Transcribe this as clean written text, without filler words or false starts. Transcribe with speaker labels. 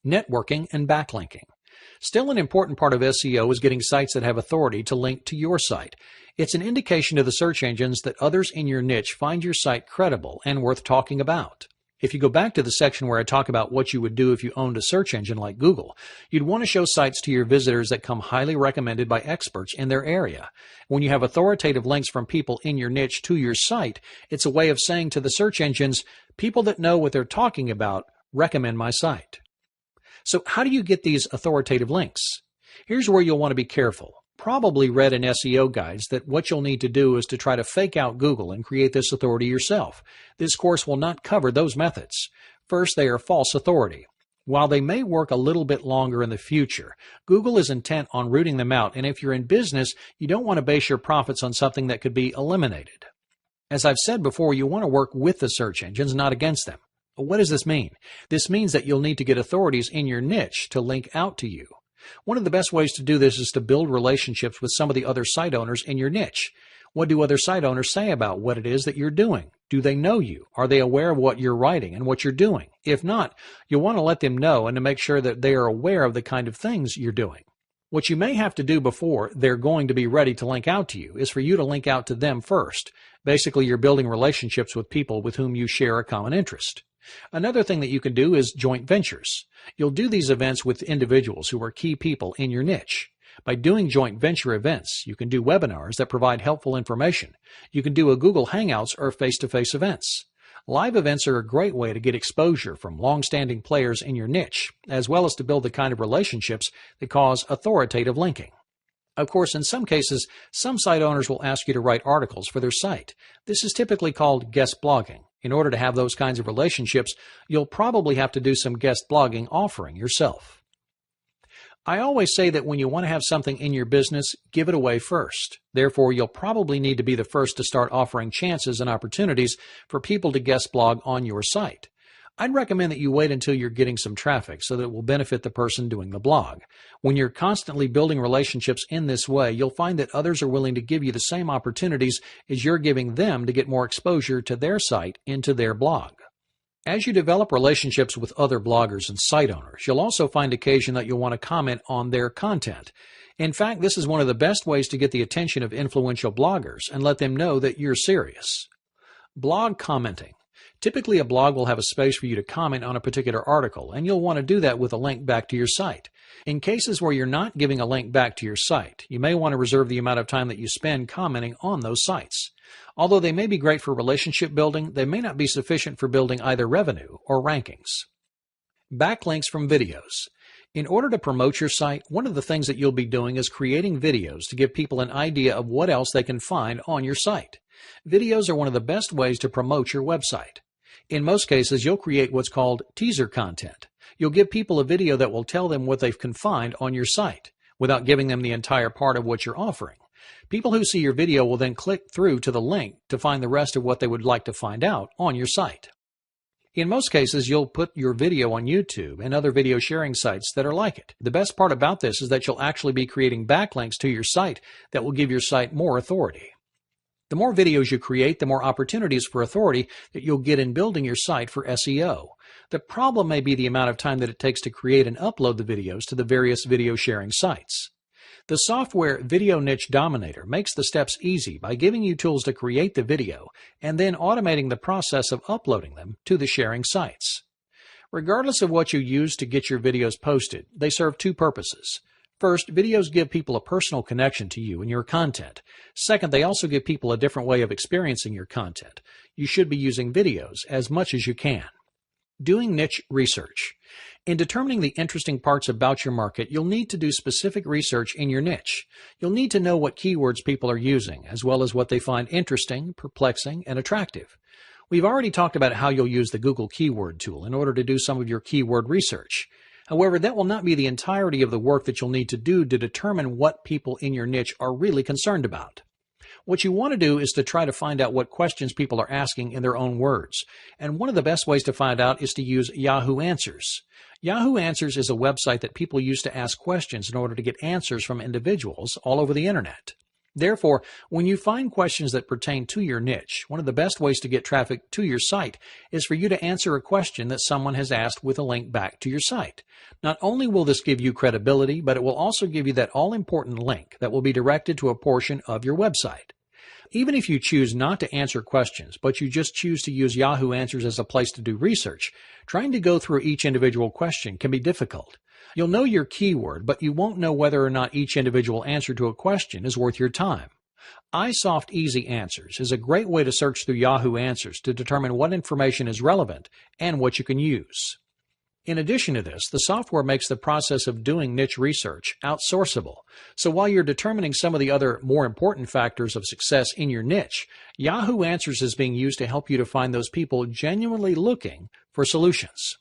Speaker 1: Networking and backlinking. Still an important part of SEO is getting sites that have authority to link to your site. It's an indication to the search engines that others in your niche find your site credible and worth talking about. If you go back to the section where I talk about what you would do if you owned a search engine like Google, you'd want to show sites to your visitors that come highly recommended by experts in their area. When you have authoritative links from people in your niche to your site, it's a way of saying to the search engines, people that know what they're talking about recommend my site. So how do you get these authoritative links? Here's where you'll want to be careful. Probably read in SEO guides that what you'll need to do is to try to fake out Google and create this authority yourself. This course will not cover those methods. First, they are false authority. While they may work a little bit longer in the future, Google is intent on rooting them out, and if you're in business, you don't want to base your profits on something that could be eliminated. As I've said before, you want to work with the search engines, not against them. What does this mean? This means that you'll need to get authorities in your niche to link out to you. One of the best ways to do this is to build relationships with some of the other site owners in your niche. What do other site owners say about what it is that you're doing? Do they know you? Are they aware of what you're writing and what you're doing? If not, you'll want to let them know and to make sure that they are aware of the kind of things you're doing. What you may have to do before they're going to be ready to link out to you is for you to link out to them first. Basically, you're building relationships with people with whom you share a common interest. Another thing that you can do is joint ventures. You'll do these events with individuals who are key people in your niche. By doing joint venture events, you can do webinars that provide helpful information. You can do a Google Hangouts or face-to-face events. Live events are a great way to get exposure from long-standing players in your niche, as well as to build the kind of relationships that cause authoritative linking. Of course, in some cases, some site owners will ask you to write articles for their site. This is typically called guest blogging. In order to have those kinds of relationships, you'll probably have to do some guest blogging offering yourself. I always say that when you want to have something in your business, give it away first. Therefore, you'll probably need to be the first to start offering chances and opportunities for people to guest blog on your site. I'd recommend that you wait until you're getting some traffic so that it will benefit the person doing the blog. When you're constantly building relationships in this way, you'll find that others are willing to give you the same opportunities as you're giving them to get more exposure to their site into their blog. As you develop relationships with other bloggers and site owners, you'll also find occasion that you'll want to comment on their content. In fact, this is one of the best ways to get the attention of influential bloggers and let them know that you're serious. Blog commenting. Typically, a blog will have a space for you to comment on a particular article, and you'll want to do that with a link back to your site. In cases where you're not giving a link back to your site, you may want to reserve the amount of time that you spend commenting on those sites. Although they may be great for relationship building, they may not be sufficient for building either revenue or rankings. Backlinks from videos. In order to promote your site, one of the things that you'll be doing is creating videos to give people an idea of what else they can find on your site. Videos are one of the best ways to promote your website. In most cases, you'll create what's called teaser content. You'll give people a video that will tell them what they can find on your site, without giving them the entire part of what you're offering. People who see your video will then click through to the link to find the rest of what they would like to find out on your site. In most cases, you'll put your video on YouTube and other video sharing sites that are like it. The best part about this is that you'll actually be creating backlinks to your site that will give your site more authority. The more videos you create, the more opportunities for authority that you'll get in building your site for SEO. The problem may be the amount of time that it takes to create and upload the videos to the various video sharing sites. The software Video Niche Dominator makes the steps easy by giving you tools to create the video and then automating the process of uploading them to the sharing sites. Regardless of what you use to get your videos posted, they serve two purposes. First, videos give people a personal connection to you and your content. Second, they also give people a different way of experiencing your content. You should be using videos as much as you can. Doing niche research. In determining the interesting parts about your market, you'll need to do specific research in your niche. You'll need to know what keywords people are using, as well as what they find interesting, perplexing, and attractive. We've already talked about how you'll use the Google Keyword tool in order to do some of your keyword research. However, that will not be the entirety of the work that you'll need to do to determine what people in your niche are really concerned about. What you want to do is to try to find out what questions people are asking in their own words. And one of the best ways to find out is to use Yahoo Answers. Yahoo Answers is a website that people use to ask questions in order to get answers from individuals all over the internet. Therefore, when you find questions that pertain to your niche, one of the best ways to get traffic to your site is for you to answer a question that someone has asked with a link back to your site. Not only will this give you credibility, but it will also give you that all-important link that will be directed to a portion of your website. Even if you choose not to answer questions, but you just choose to use Yahoo Answers as a place to do research, trying to go through each individual question can be difficult. You'll know your keyword, but you won't know whether or not each individual answer to a question is worth your time. iSoft Easy Answers is a great way to search through Yahoo Answers to determine what information is relevant and what you can use. In addition to this, the software makes the process of doing niche research outsourceable. So while you're determining some of the other more important factors of success in your niche, Yahoo Answers is being used to help you to find those people genuinely looking for solutions.